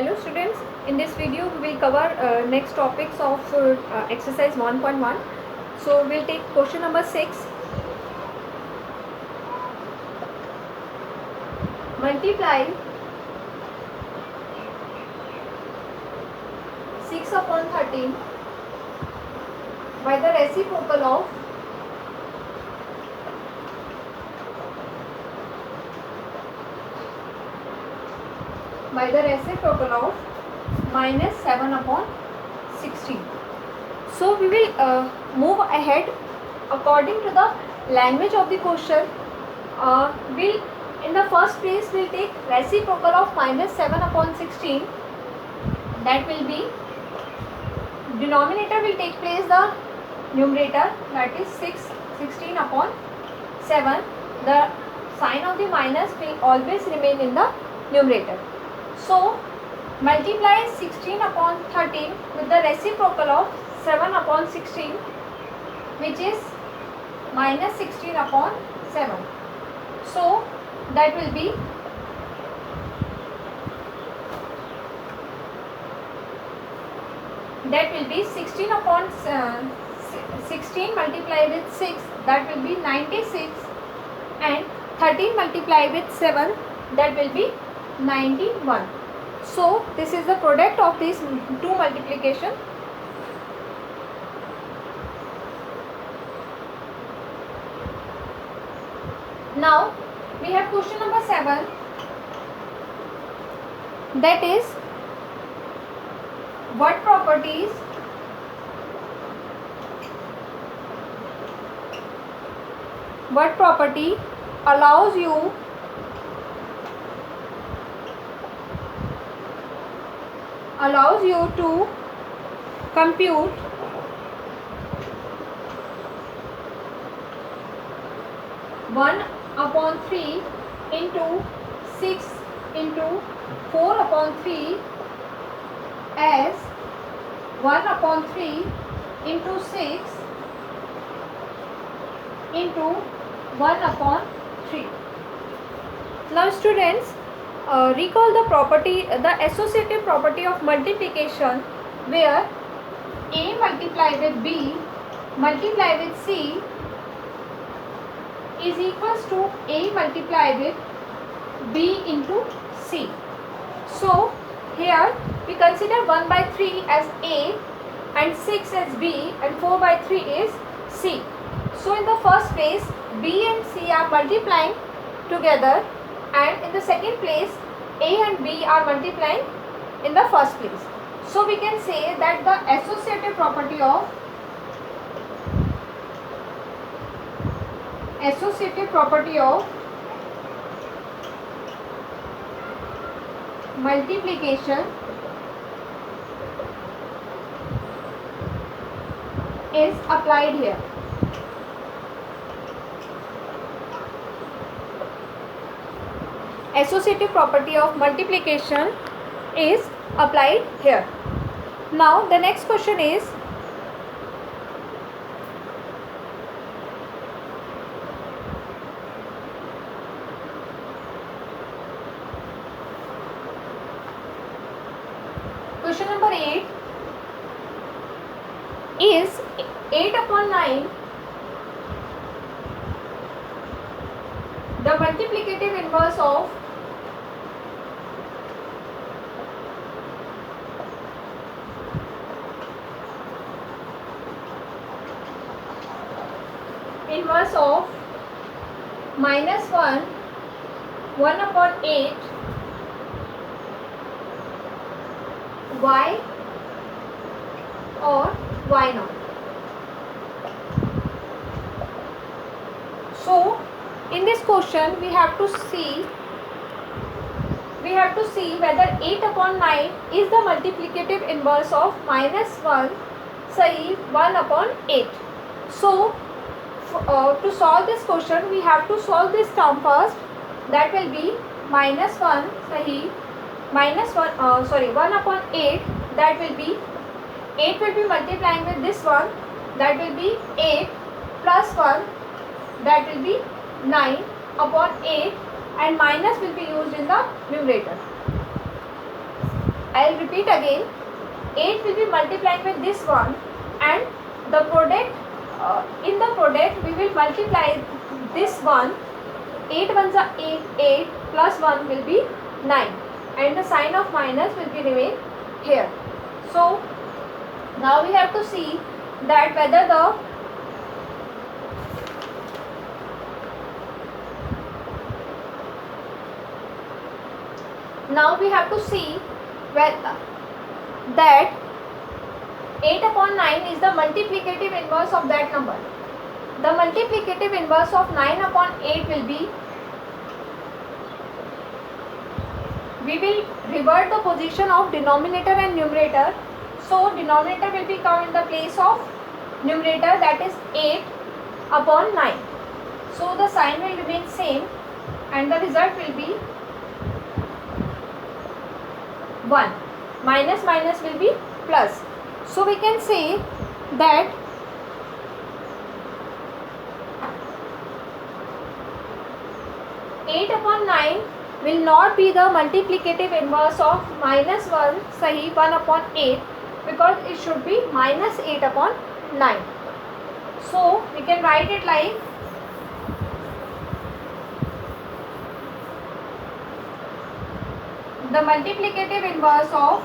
Hello students, in this video we will cover next topics of exercise 1.1. So we will take question number 6. Multiply 6 upon 13 by the reciprocal of minus 7 upon 16. So we will move ahead according to the language of the question. We'll in the first place we'll take reciprocal of minus 7 upon 16. That will be denominator will take place the numerator, that is 16 upon 7. The sign of the minus will always remain in the numerator. So multiply 16 upon 13 with the reciprocal of 7 upon 16, which is minus 16 upon 7. So that will be 16 upon 16 multiplied with 6, that will be 96, and 13 multiplied with 7, that will be 91. So this is the product of these two multiplication. Now we have question number 7, that is what property allows you to compute one upon 3 into 6 into 4 upon 3 as 1 upon 3 into 6 into 1 upon 3. Now students, recall the associative property of multiplication, where A multiplied with B multiplied with C is equals to A multiplied with B into C. So here we consider 1 by 3 as A and 6 as B and 4 by 3 is C. So in the first place B and C are multiplying together, and in the second place A and B are multiplying in the first place. So we can say that the associative property of multiplication is applied here. Associative property of multiplication is applied here. Now the next question is, question number 8 is 8 upon 9 the multiplicative inverse of minus 1 upon 8 y or y naught. So in this question we have to see whether 8 upon 9 is the multiplicative inverse of minus 1, say 1 upon 8. So to solve this question we have to solve this term first, that will be minus 1 1 upon 8, that will be 8 will be multiplying with this one, that will be 8 plus 1, that will be 9 upon 8, and minus will be used in the numerator. I'll repeat again. 8 will be multiplying with this one, and the product, in the product we will multiply this one. 8 ones are 8, 8 plus 1 will be 9, and the sign of minus will be remain here. So now we have to see that whether the that 8 upon 9 is the multiplicative inverse of that number. The multiplicative inverse of 9 upon 8 will be, we will revert the position of denominator and numerator. So denominator will be come in the place of numerator, that is 8 upon 9. So the sign will remain same and the result will be 1. Minus minus will be plus. So we can say that eight upon 9 will not be the multiplicative inverse of minus 1, sahi, 1 upon 8, because it should be minus 8 upon 9. So we can write it like the multiplicative inverse of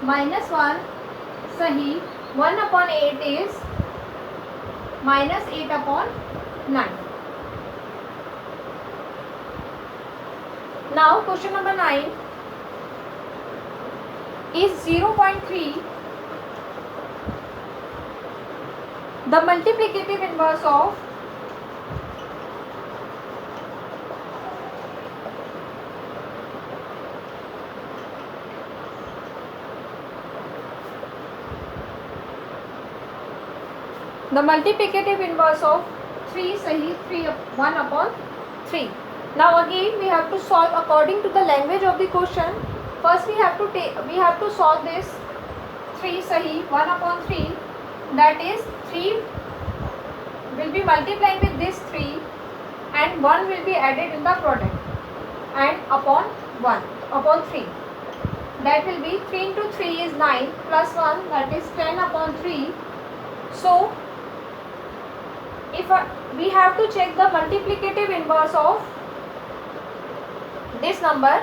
minus 1, sahi, 1 upon 8 is minus 8 upon 9. Now question number 9 is 0.3 the multiplicative inverse of the multiplicative inverse of 3, sahi, 1 upon 3. Now again we have to solve according to the language of the question. First we have to solve this 3, sahi, 1 upon 3, that is 3 will be multiplied with this 3 and 1 will be added in the product, and upon 1 upon 3, that will be 3 into 3 is 9 plus 1, that is 10 upon 3. So if we have to check the multiplicative inverse of this number,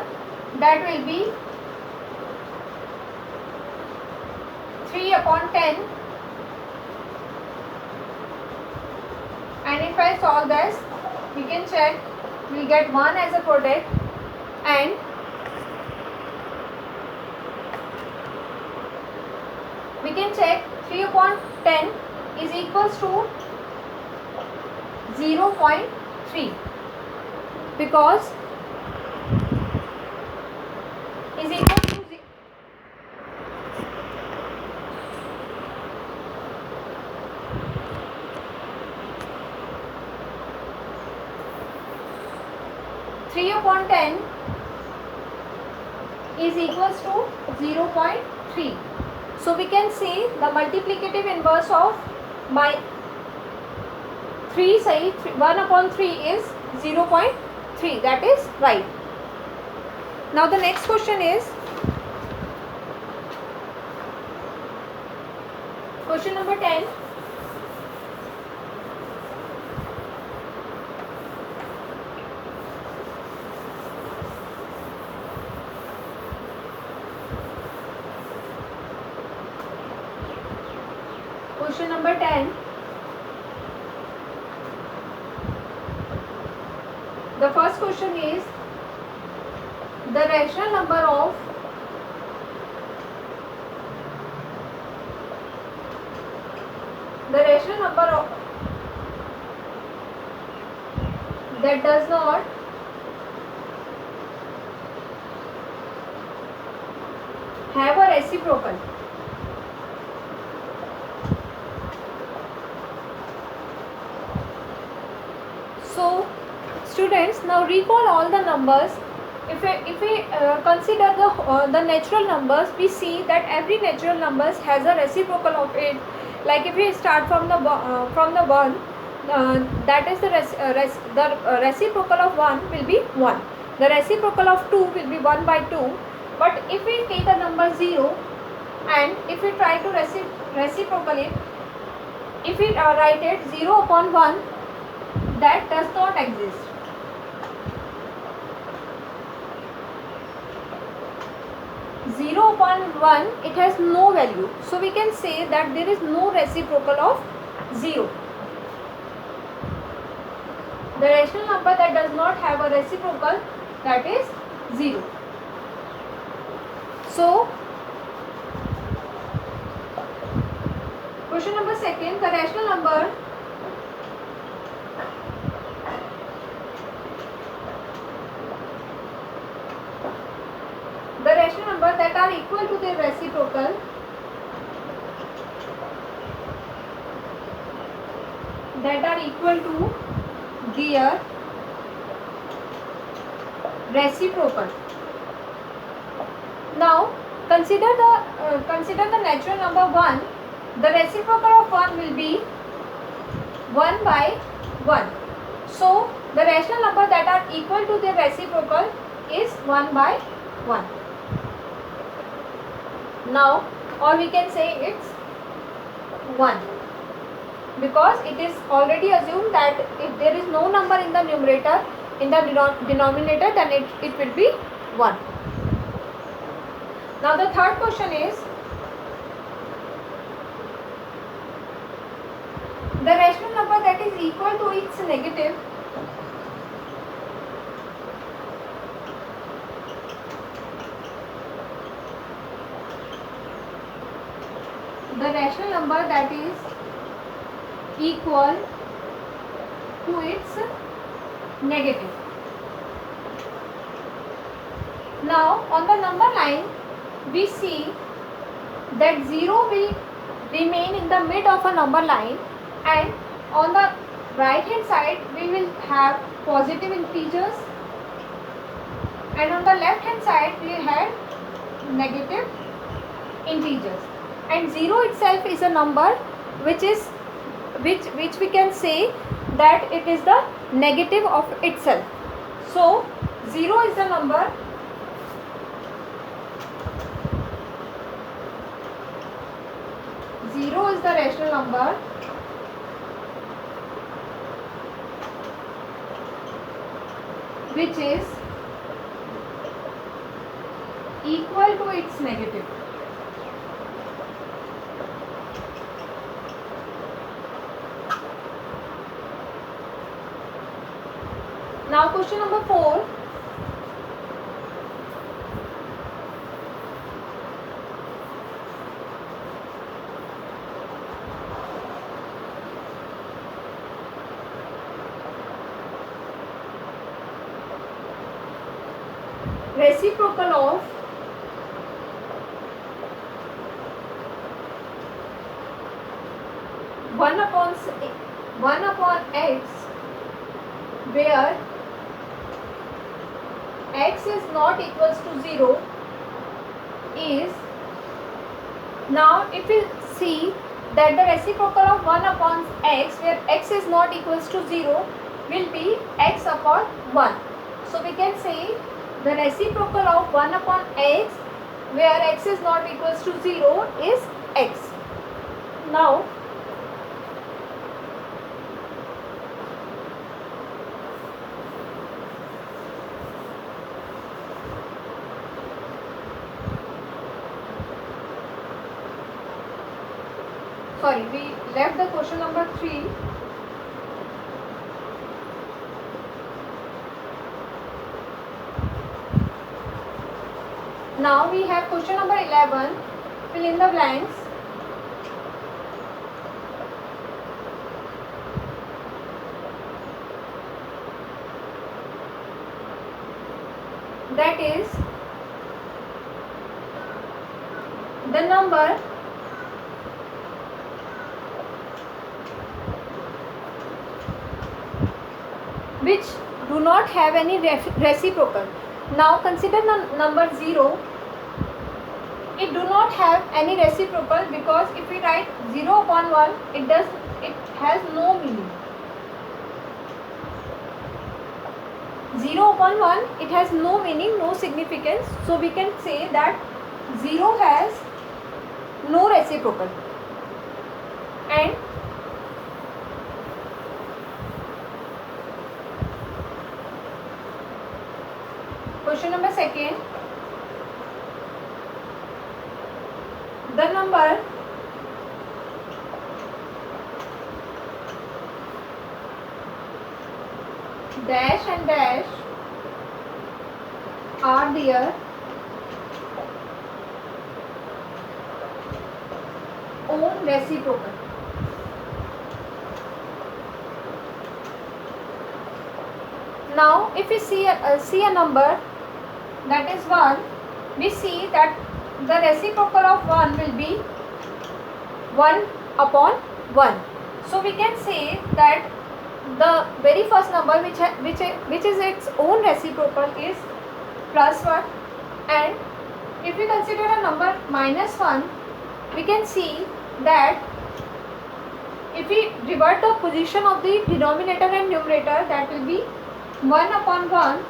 that will be 3 upon 10, and if I solve this, we can check, we will get 1 as a product, and we can check 3 upon 10 is equals to 0.3, because is equal to 3 upon 10 is equals to 0.3. So we can say the multiplicative inverse of my 3, say 1 upon 3 is 0.3. That is right. Now the next question is question number 10. Question number 10. The first question is the rational number of that does not have a reciprocal. So students, now recall all the numbers. If we consider the natural numbers, we see that every natural numbers has a reciprocal of it. Like if we start from the 1, that is the reciprocal of 1 will be 1. The reciprocal of 2 will be 1 by 2. But if we take a number 0 and if we try to reciprocal it, if we write it 0 upon 1, that does not exist. Zero upon 1, it has no value. So we can say that there is no reciprocal of 0. The rational number that does not have a reciprocal, that is 0. So question number 2, the rational number that are equal to their reciprocal Now consider the natural number 1. The reciprocal of 1 will be 1 by 1. So the rational number that are equal to their reciprocal is 1 by 1. Now, or we can say it's 1, because it is already assumed that if there is no number in the numerator, in the denominator, then it will be 1. Now the third question is, the rational number that is equal to its negative negative. Now on the number line we see that 0 will remain in the mid of a number line, and on the right hand side we will have positive integers, and on the left hand side we have negative integers, and 0 itself is a number which we can say that it is the negative of itself. So 0 is the number is the rational number which is equal to its negative. Now question number 4. Reciprocal of one upon x, where x is not equals to 0 is, now if we see that the reciprocal of 1 upon x where x is not equals to 0 will be x upon 1. So we can say the reciprocal of 1 upon x where x is not equals to 0 is x. Now we left the question number 3. Now we have question number 11. Fill in the blanks. That is the number which do not have any reciprocal. Now consider the number 0. it do not have any reciprocal, because if we write 0 upon 1, it has no meaning. 0 upon 1, it has no meaning, no significance. So we can say that 0 has no reciprocal. And question number second, the number dash and dash are their own reciprocal. Now if we see a number that is 1, we see that the reciprocal of 1 will be 1 upon 1. So we can say that the very first number which is its own reciprocal is plus 1, and if we consider a number minus 1, we can see that if we revert the position of the denominator and numerator, that will be 1 upon 1,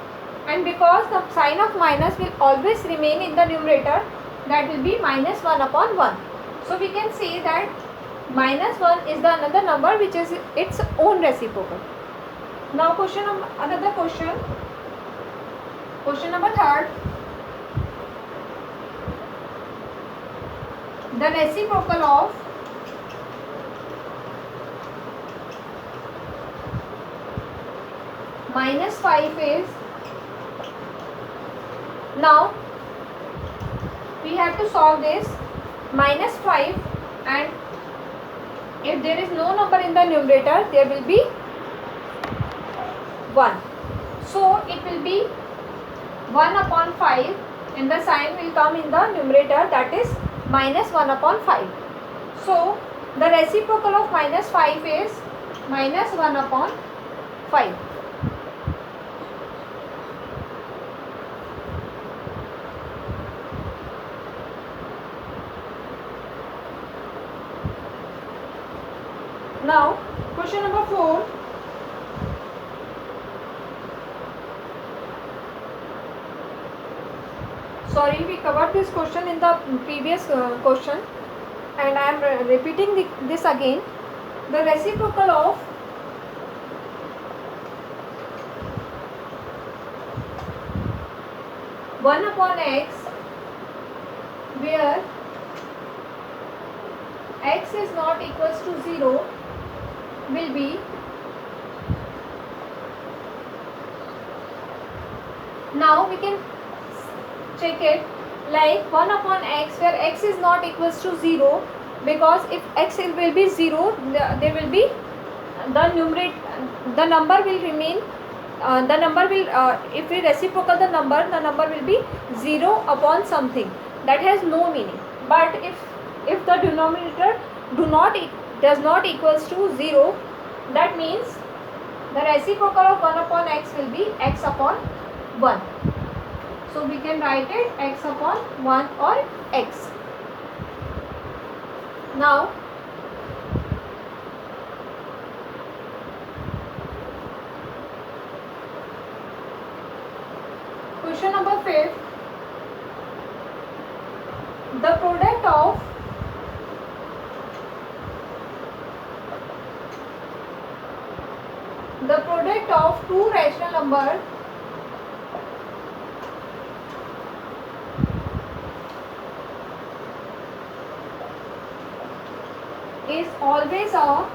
and because the sign of minus will always remain in the numerator, that will be minus 1 upon 1. So we can say that minus 1 is the another number which is its own reciprocal. Now another question number third, the reciprocal of minus 5 is, now we have to solve this minus 5, and if there is no number in the numerator, there will be 1. So it will be 1 upon 5, and the sign will come in the numerator, that is minus 1 upon 5. So the reciprocal of minus 5 is minus 1 upon 5. Now question number 4, sorry, we covered this question in the previous question, and I am repeating this again. The reciprocal of one upon x, where x is not equals to 0, will be now we can check it like 1 upon x, where x is not equals to 0, because if x will be 0, there will be the number will remain, the number will if we reciprocal the number will be 0 upon something, that has no meaning. But if the denominator does not equals to 0, that means the reciprocal of 1 upon x will be x upon 1. So we can write it x upon 1 or x. Now question number 5, the product of two rational numbers is always a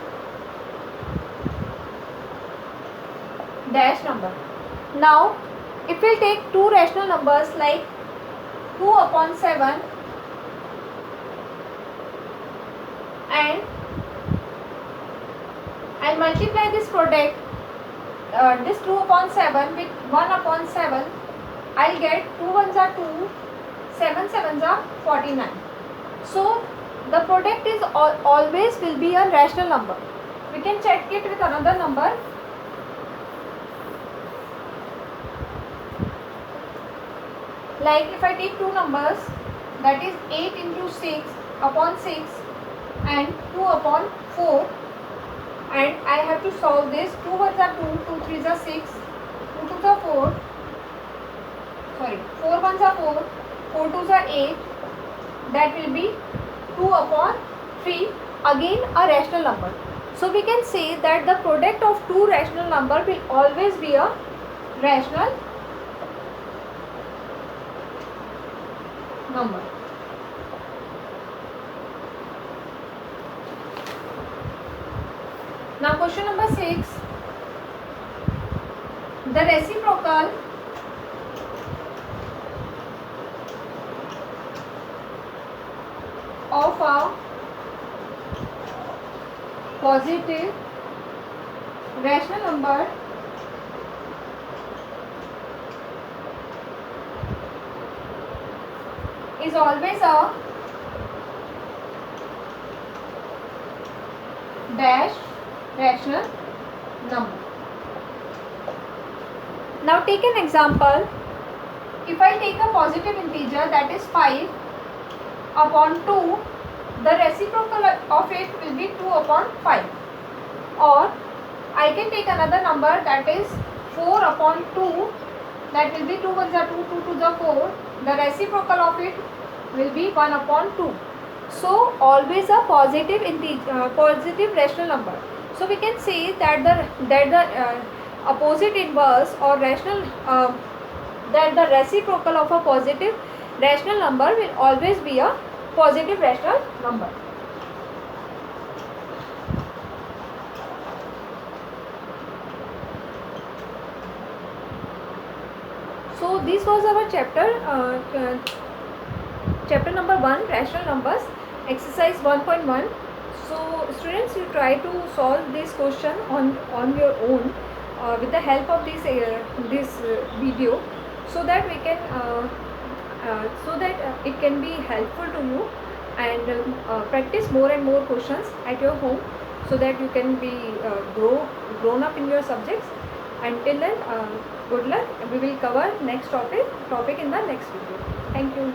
dash number. Now if we take two rational numbers like 2 upon 7 and I'll multiply this product, this 2 upon 7 with 1 upon 7, I'll get 2 ones are 2, 7 sevens are 49. So the product is always will be a rational number. We can check it with another number. Like if I take two numbers that is 8 into 6 upon 6 and 2 upon 4, and I have to solve this. 2 ones are 2, 2 threes are 6, 2 twos are 4, sorry 4 ones are 4, 4 twos are 8, that will be 2 upon 3, again a rational number. So we can say that the product of two rational number will always be a rational number. Now question number 6. The reciprocal of a positive rational number is always a dash rational number. Now take an example. If I take a positive integer, that is 5 upon 2, the reciprocal of it will be 2 upon 5. Or I can take another number, that is 4 upon 2, that will be 2 ones are 2, 2 twos are 4. The reciprocal of it will be 1 upon 2. So always a positive integer, positive rational number. So we can say that the opposite inverse or rational that the reciprocal of a positive rational number will always be a positive rational number. So this was our chapter number 1, rational numbers, exercise 1.1. So students, you try to solve this question on your own with the help of this video, so that we can it can be helpful to you, and practice more and more questions at your home, so that you can be grown up in your subjects. Until then, good luck. We will cover next topic in the next video. Thank you.